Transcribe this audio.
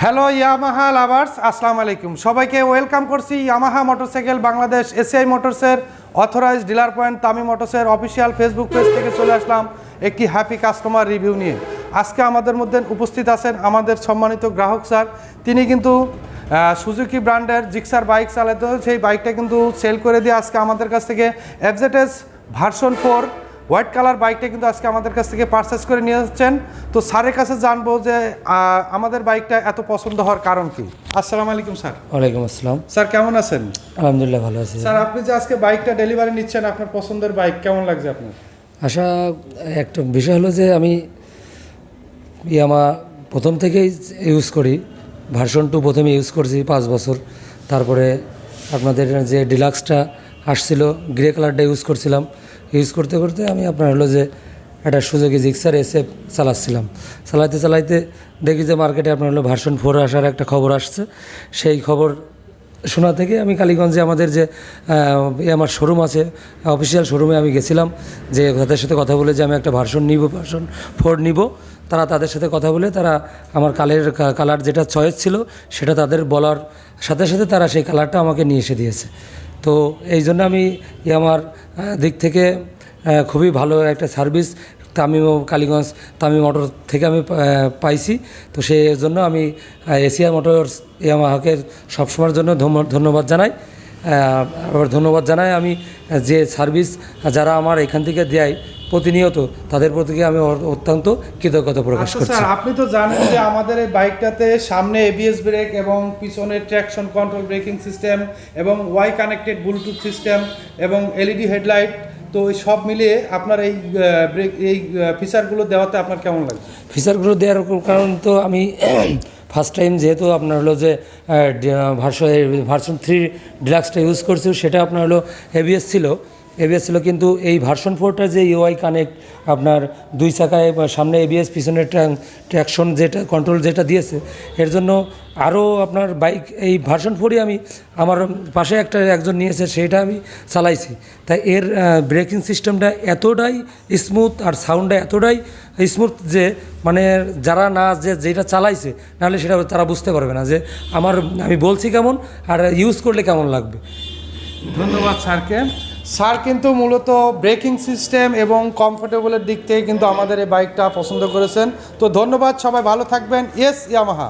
Hello Yamaha lovers, আসসালামু আলাইকুম। সবাইকে ওয়েলকাম করছি ইয়ামাহা মোটরসাইকেল বাংলাদেশ এসিআই মোটরসের অথরাইজ ডিলার পয়েন্ট তামিম মোটরসের অফিসিয়াল ফেসবুক পেজ থেকে চলে আসলাম একটি হ্যাপি কাস্টমার রিভিউ নিয়ে। আজকে আমাদের মধ্যে উপস্থিত আছেন আমাদের সম্মানিত গ্রাহক স্যার। তিনি কিন্তু সুজুকি ব্র্যান্ডের জিক্সার বাইক চালাতে, সেই বাইকটা কিন্তু সেল করে দিয়ে আজকে আমাদের কাছ থেকে এফজেডএস ভার্সন 4 হোয়াইট কালার বাইকটা কিন্তু আজকে আমাদের কাছ থেকে পারচেস করে নিয়ে যাচ্ছেন। তো স্যারের কাছে জানবো যে আমাদের বাইকটা এত পছন্দ হওয়ার কারণ কি। আসসালামু আলাইকুম স্যার। ওয়ালাইকুম আসসালাম। স্যার কেমন আছেন? আলহামদুলিল্লাহ ভালো আছি স্যার। আপনি যে আজকে বাইকটা ডেলিভারি নিচ্ছেন, আপনার পছন্দের বাইক কেমন লাগছে আপনার? একটা বিষয় হলো যে আমি ইয়ামা প্রথম থেকেই ইউজ করি, ভার্সন 2 প্রথমে ইউজ করছি 5 বছর। তারপরে আপনাদের যে ডিলাক্সটা আসছিল গ্রে কালারটা ইউজ করছিলাম। ইউজ করতে করতে আমি আপনার হলো যে একটা সুজুকি জিক্সার এসএফ চালাইতে দেখি যে মার্কেটে আপনার হলো ভার্সন 4 আসার একটা খবর আসছে। সেই খবর শোনা থেকে আমি কালীগঞ্জে আমাদের যে আমার শোরুম আছে, অফিসিয়াল শোরুমে আমি গেছিলাম, যে তাদের সাথে কথা বলে যে আমি একটা ভার্সন 4 নিব। তাদের সাথে কথা বলে তারা আমার কালার যেটা চয়েস ছিল সেটা তাদের বলার সাথে সাথে তারা সেই কালারটা আমাকে নিয়ে এসে দিয়েছে। তো এই জন্য আমি আমার দিক থেকে খুবই ভালো একটা সার্ভিস কালীগঞ্জ তামিম মোটর থেকে আমি পাইছি। তো সেই জন্য আমি এসিআই মোটরস ইয়ামাহাকে সবসময়ের জন্য ধন্যবাদ জানাই। আবার ধন্যবাদ জানাই আমি যে সার্ভিস যারা আমার এখান থেকে দেয় প্রতিনিয়ত, তাদের প্রতি আমি অত্যন্ত কৃতজ্ঞতা প্রকাশ করছি। স্যার, আপনি তো জানেন যে আমাদের এই বাইকটাতে সামনে এবিএস ব্রেক এবং পিছনে ট্র্যাকশন কন্ট্রোল ব্রেকিং সিস্টেম এবং ওয়াই কানেক্টেড ব্লুটুথ সিস্টেম এবং এলইডি হেডলাইট, তো এই সব মিলিয়ে আপনার এই ফিচারগুলো দেওয়াতে আপনার কেমন লাগে? ফিচারগুলো দেওয়ার কারণ তো আমি ফার্স্ট টাইম যেহেতু আপনার হলো যে ভার্সন 3 ডিলাক্সটা ইউজ করছি, সেটা আপনার হলো এবিএস ছিল, কিন্তু এই ভার্সন 4টা যে ইউআই কানেক্ট আপনার 2 চাকায় সামনে এবিএস পিছনে ট্র্যাকশন যেটা কন্ট্রোল যেটা দিয়েছে, এর জন্য আরও আপনার বাইক এই ভার্সন 4ই আমি আমার পাশে একজন নিয়েছে, সেইটা আমি চালাইছি। তাই এর ব্রেকিং সিস্টেমটা এতটাই স্মুথ আর সাউন্ডটা এতটাই স্মুথ যে মানে যারা যেটা চালাইছে নাহলে সেটা তারা বুঝতে পারবে না যে আমি বলছি কেমন আর ইউজ করলে কেমন লাগবে। ধন্যবাদ স্যারকে। স্যার কিন্তু মূলত ব্রেকিং সিস্টেম এবং কমফোর্টেবলের দিক থেকে কিন্তু আমাদের এই বাইকটা পছন্দ করেছেন। তো ধন্যবাদ, সবাই ভালো থাকবেন। Yes Yamaha.